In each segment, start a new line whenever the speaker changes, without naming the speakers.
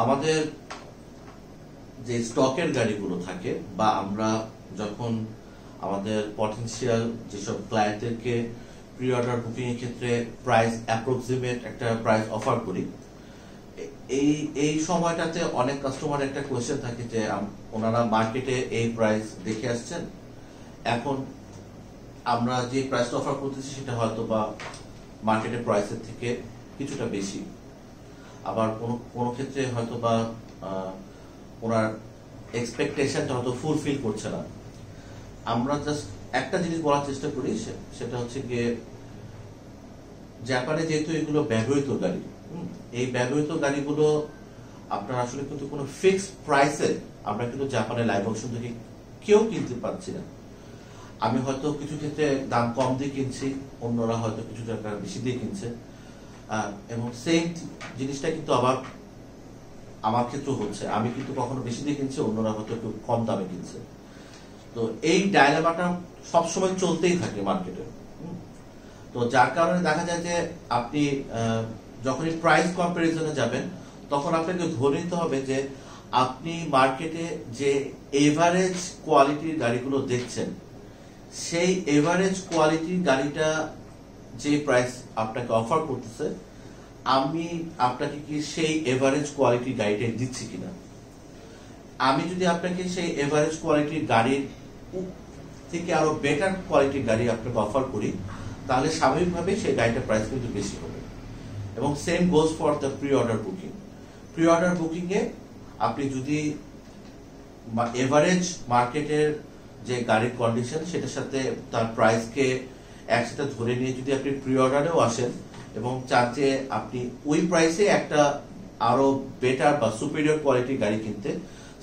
আমাদের যে স্টকের গাড়িগুলো থাকে বা আমরা যখন আমাদের পটেনশিয়াল যেসব ক্লায়েন্টদেরকে প্রি অর্ডার বুকিং এর ক্ষেত্রে প্রাইস অ্যাপ্রক্সিমেট একটা প্রাইস অফার করি, এই এই সময়টাতে অনেক কাস্টমার একটা কোয়েশ্চেন থাকে যে ওনারা মার্কেটে এই প্রাইস দেখে আসছেন, এখন আমরা যে প্রাইসটা অফার করতেছি সেটা হয়তো বা মার্কেটের প্রাইসের থেকে কিছুটা বেশি, আবার কোনো ক্ষেত্রে হয়তো বা ওনার এক্সপেকটেশনটা হয়তো ফুলফিল করছে না। আমরা জাস্ট একটা জিনিস বলার চেষ্টা করি, সেটা হচ্ছে গিয়ে জাপানে যেহেতু এগুলো ব্যবহৃত গাড়ি, এই ব্যবহৃত গাড়িগুলো আপনার আসলে কিন্তু কোনো ফিক্সড প্রাইসে আমরা কিন্তু জাপানের লাইভ অকশন থেকে কেউ কিনতে পারছি না। আমি হয়তো কিছু ক্ষেত্রে দাম কম দিয়ে কিনছি, অন্যরা হয়তো কিছু টাকা বেশি দিয়ে কিনছে, এবং সেম জিনিসটা কিন্তু আবার আমার ক্ষেত্রে হচ্ছে, আমি কিন্তু কখনো বেশি দিয়ে কিনছি, অন্যরা হয়তো একটু কম দামে কিনছে। তো এই ডায়লেমাটা সবসময় চলতেই থাকে মার্কেটে। তো যার কারণে দেখা যায় যে আপনি যখনই প্রাইস কম্পারিজনে যাবেন তখন আপনাকে ধরে নিতে হবে যে আপনি মার্কেটে যে এভারেজ কোয়ালিটির গাড়িগুলো দেখছেন, সেই এভারেজ কোয়ালিটির গাড়িটা যে প্রাইস আপনাকে অফার করতেছে, আমি আপনাকে কি সেই এভারেজ কোয়ালিটির গাড়িটা দিচ্ছি কিনা। আমি যদি আপনাকে সেই এভারেজ কোয়ালিটির গাড়ির থেকে আরো বেটার কোয়ালিটির গাড়ি আপনাকে অফার করি, তাহলে স্বাভাবিকভাবে সেই গাড়িটার প্রাইস কিন্তু বেশি হবে। এবং same goes for the pre order booking. Pre order booking এ আপনি যদি এভারেজ মার্কেটের যে গাড়ির কন্ডিশন সেটার সাথে তার প্রাইসকে একসাথে ধরে নিয়ে যদি আপনি প্রি অর্ডারেও আসেন এবং চান যে আপনি ওই প্রাইসে একটা আরো বেটার বা সুপিরিয়র কোয়ালিটির গাড়ি কিনতে,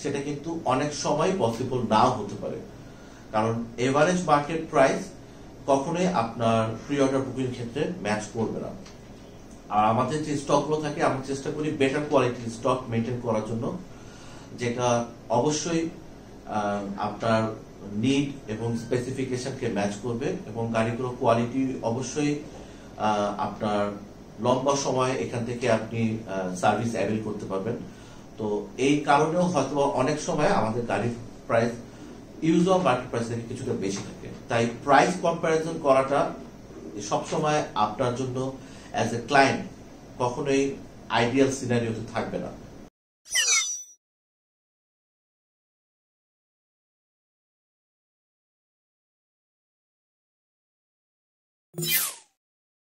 সেটা কিন্তু অনেক সময় পসিবল নাও হতে পারে, কারণ এভারেজ মার্কেট প্রাইস কখনোই আপনার প্রি অর্ডার বুকিং ক্ষেত্রে ম্যাচ করবে না। আর আমাদের যে স্টকগুলো থাকে আমরা চেষ্টা করি বেটার কোয়ালিটির স্টক মেনটেন করার জন্য, যেটা অবশ্যই আপনার নিড এবং স্পেসিফিকেশনকে ম্যাচ করবে, এবং গাড়িগুলোর কোয়ালিটি অবশ্যই আপনার লম্বা সময় এখান থেকে আপনি সার্ভিস অ্যাভেল করতে পারবেন। তো এই কারণেও হয়তো অনেক সময় আমাদের গাড়ির প্রাইস ইউজুয়াল মার্কেট প্রাইস থেকে কিছুটা বেশি থাকে। তাই প্রাইস কম্প্যারিজন করাটা সবসময় আপনার জন্য অ্যাজ এ ক্লায়েন্ট কখনোই আইডিয়াল সিনারিওতে থাকবে না।